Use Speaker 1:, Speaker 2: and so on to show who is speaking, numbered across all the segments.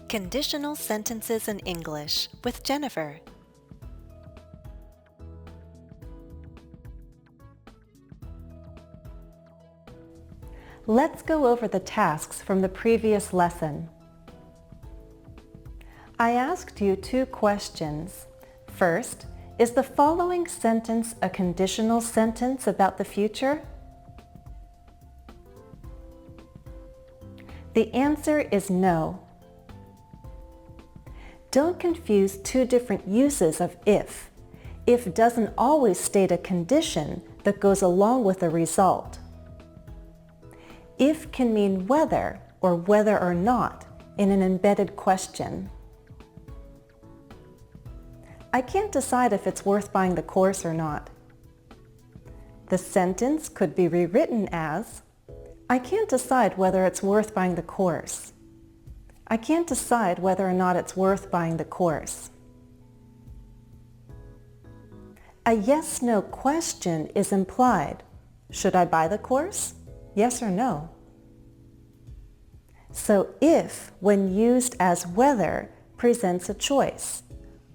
Speaker 1: Conditional Sentences in English with Jennifer.
Speaker 2: Let's go over the tasks from the previous lesson. I asked you two questions. First, is the following sentence a conditional sentence about the future? The answer is no. Don't confuse two different uses of if. If doesn't always state a condition that goes along with a result. If can mean whether or whether or not in an embedded question. I can't decide if it's worth buying the course or not. The sentence could be rewritten as, I can't decide whether it's worth buying the course. I can't decide whether or not it's worth buying the course. A yes/no question is implied. Should I buy the course? Yes or no? So if, when used as whether, presents a choice.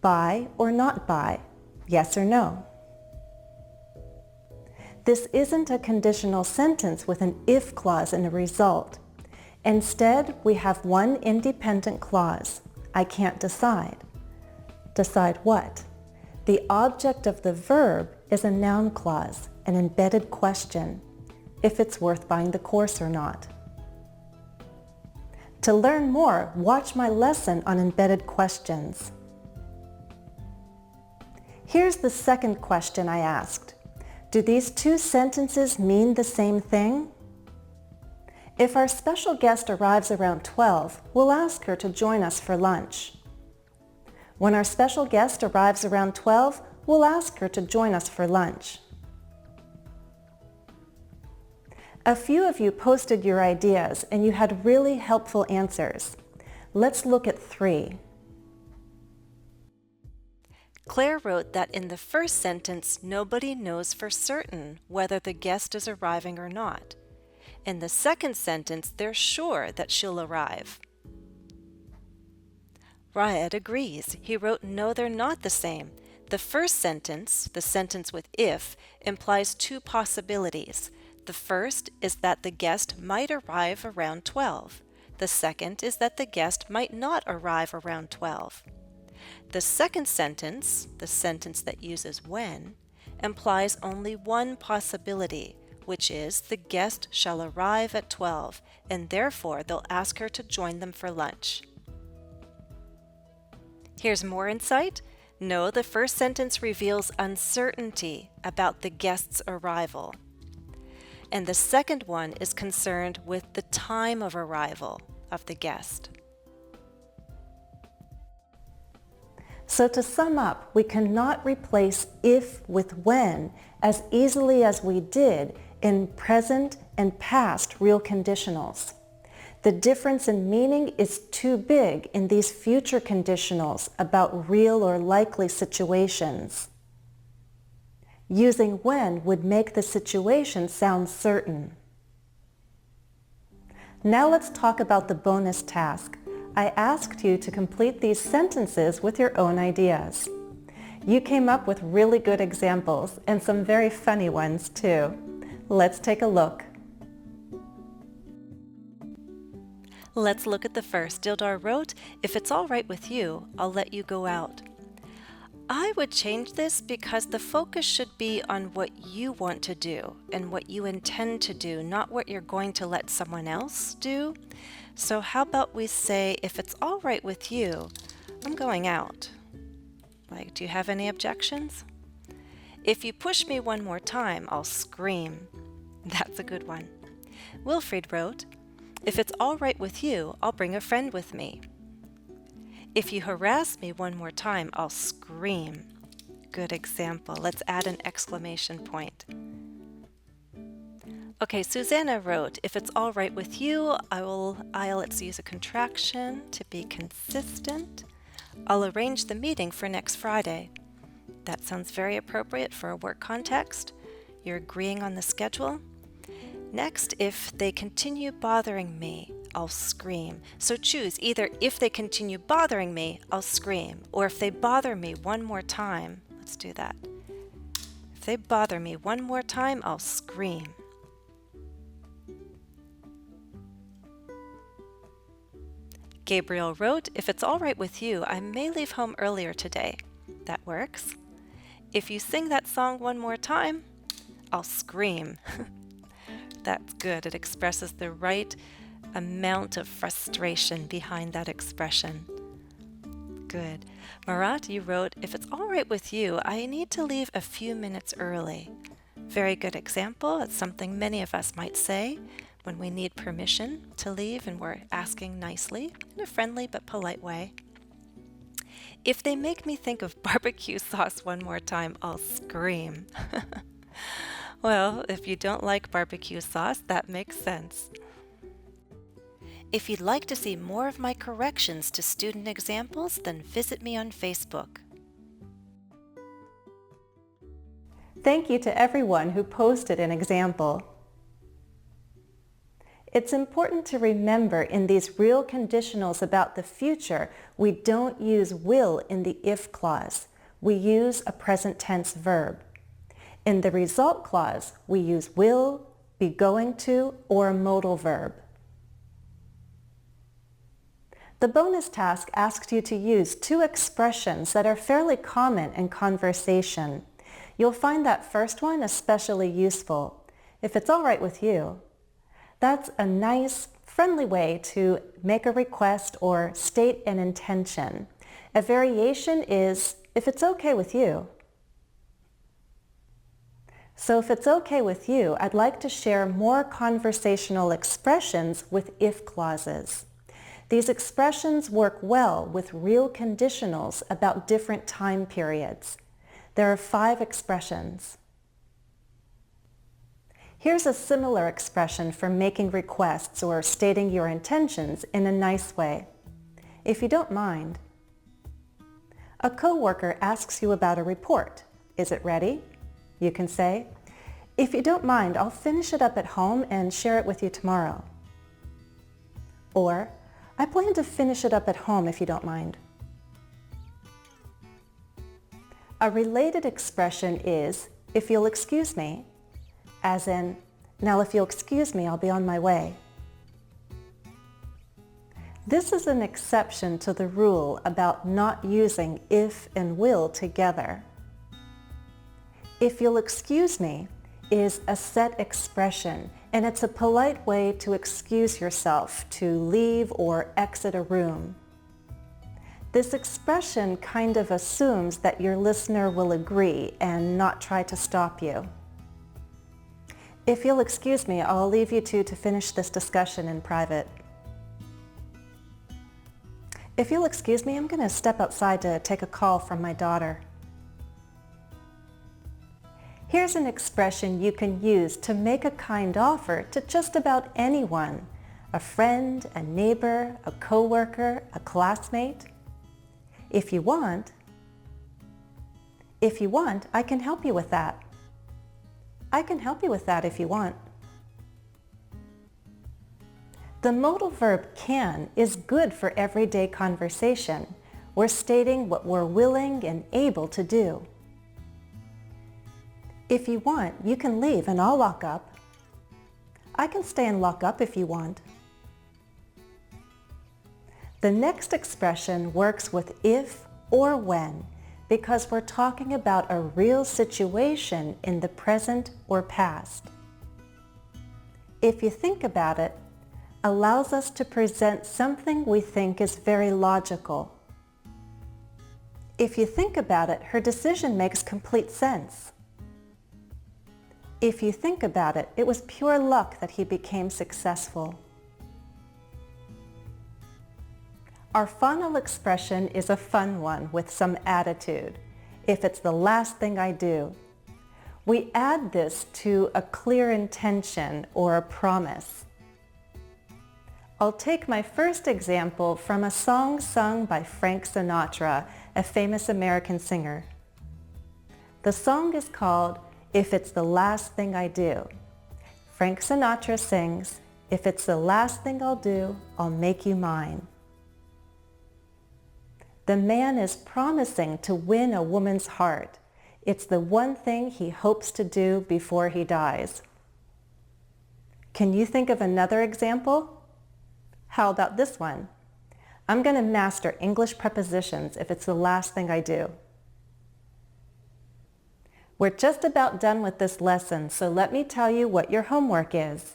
Speaker 2: Buy or not buy, yes or no. This isn't a conditional sentence with an if clause in a result. Instead, we have one independent clause. I can't decide. Decide what? The object of the verb is a noun clause, an embedded question, if it's worth buying the course or not. To learn more, watch my lesson on embedded questions. Here's the second question I asked. Do these two sentences mean the same thing? If our special guest arrives around 12, we'll ask her to join us for lunch. When our special guest arrives around 12, we'll ask her to join us for lunch. A few of you posted your ideas and you had really helpful answers. Let's look at 3.
Speaker 1: Claire wrote that in the first sentence, nobody knows for certain whether the guest is arriving or not. In the second sentence, they're sure that she'll arrive. Rype agrees. He wrote, no, they're not the same. The first sentence, the sentence with if, implies two possibilities. The first is that the guest might arrive around 12. The second is that the guest might not arrive around 12. The second sentence, the sentence that uses when, implies only one possibility, which is the guest shall arrive at 12, and therefore they'll ask her to join them for lunch. Here's more insight. No, the first sentence reveals uncertainty about the guest's arrival. And the second one is concerned with the time of arrival of the guest.
Speaker 2: So to sum up, we cannot replace if with when as easily as we did in present and past real conditionals. The difference in meaning is too big in these future conditionals about real or likely situations. Using when would make the situation sound certain. Now let's talk about the bonus task. I asked you to complete these sentences with your own ideas. You came up with really good examples and some very funny ones too. Let's take a look.
Speaker 1: Let's look at the first. Dildar wrote, if it's all right with you, I'll let you go out. I would change this because the focus should be on what you want to do and what you intend to do, not what you're going to let someone else do. So how about we say, if it's all right with you, I'm going out. Like, do you have any objections? If you push me one more time, I'll scream. That's a good one. Wilfried wrote, if it's all right with you, I'll bring a friend with me. If you harass me one more time, I'll scream. Good example. Let's add an exclamation point. Okay, Susanna wrote, if it's all right with you, let's use a contraction to be consistent. I'll arrange the meeting for next Friday. That sounds very appropriate for a work context. You're agreeing on the schedule. Next, if they continue bothering me, I'll scream. So choose either if they continue bothering me, I'll scream, or if they bother me one more time, let's do that. If they bother me one more time, I'll scream. Gabriel wrote, if it's all right with you, I may leave home earlier today. That works. If you sing that song one more time, I'll scream. That's good. It expresses the right amount of frustration behind that expression. Good. Marat, you wrote, if it's all right with you, I need to leave a few minutes early. Very good example. It's something many of us might say when we need permission to leave and we're asking nicely in a friendly but polite way. If they make me think of barbecue sauce one more time, I'll scream. Well, if you don't like barbecue sauce, that makes sense. If you'd like to see more of my corrections to student examples, then visit me on Facebook.
Speaker 2: Thank you to everyone who posted an example. It's important to remember in these real conditionals about the future, we don't use will in the if clause. We use a present tense verb. In the result clause, we use will, be going to, or a modal verb. The bonus task asks you to use two expressions that are fairly common in conversation. You'll find that first one especially useful. If it's all right with you, that's a nice, friendly way to make a request or state an intention. A variation is, if it's okay with you. So if it's okay with you, I'd like to share more conversational expressions with if clauses. These expressions work well with real conditionals about different time periods. There are 5 expressions. Here's a similar expression for making requests or stating your intentions in a nice way. If you don't mind, a coworker asks you about a report. Is it ready? You can say, if you don't mind, I'll finish it up at home and share it with you tomorrow. Or, I plan to finish it up at home if you don't mind. A related expression is, if you'll excuse me, as in, now if you'll excuse me, I'll be on my way. This is an exception to the rule about not using if and will together. If you'll excuse me is a set expression, and it's a polite way to excuse yourself, to leave or exit a room. This expression kind of assumes that your listener will agree and not try to stop you. If you'll excuse me, I'll leave you two to finish this discussion in private. If you'll excuse me, I'm going to step outside to take a call from my daughter. Here's an expression you can use to make a kind offer to just about anyone, a friend, a neighbor, a coworker, a classmate. If you want, I can help you with that. I can help you with that if you want. The modal verb can is good for everyday conversation. We're stating what we're willing and able to do. If you want, you can leave and I'll lock up. I can stay and lock up if you want. The next expression works with if or when because we're talking about a real situation in the present or past. If you think about it, allows us to present something we think is very logical. If you think about it, her decision makes complete sense. If you think about it, it was pure luck that he became successful. Our final expression is a fun one with some attitude. If it's the last thing I do. We add this to a clear intention or a promise. I'll take my first example from a song sung by Frank Sinatra, a famous American singer. The song is called If It's the Last Thing I Do. Frank Sinatra sings, If it's the last thing I'll do, I'll make you mine. The man is promising to win a woman's heart. It's the one thing he hopes to do before he dies. Can you think of another example? How about this one? I'm going to master English prepositions if it's the last thing I do. We're just about done with this lesson, so let me tell you what your homework is.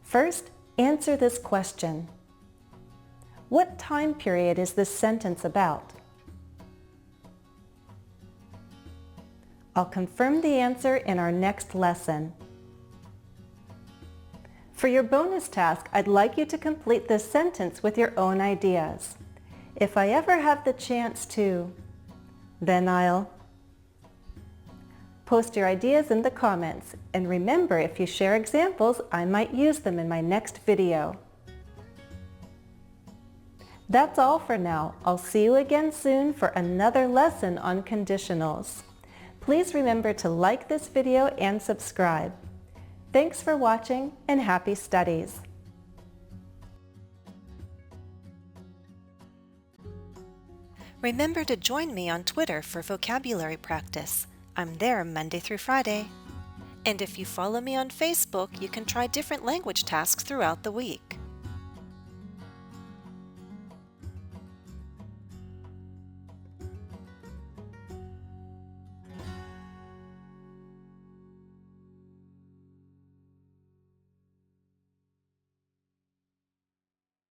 Speaker 2: First, answer this question. What time period is this sentence about? I'll confirm the answer in our next lesson. For your bonus task, I'd like you to complete this sentence with your own ideas. If I ever have the chance to, then I'll post your ideas in the comments, and remember, if you share examples, I might use them in my next video. That's all for now. I'll see you again soon for another lesson on conditionals. Please remember to like this video and subscribe. Thanks for watching and happy studies.
Speaker 1: Remember to join me on Twitter for vocabulary practice. I'm there Monday through Friday. And if you follow me on Facebook, you can try different language tasks throughout the week.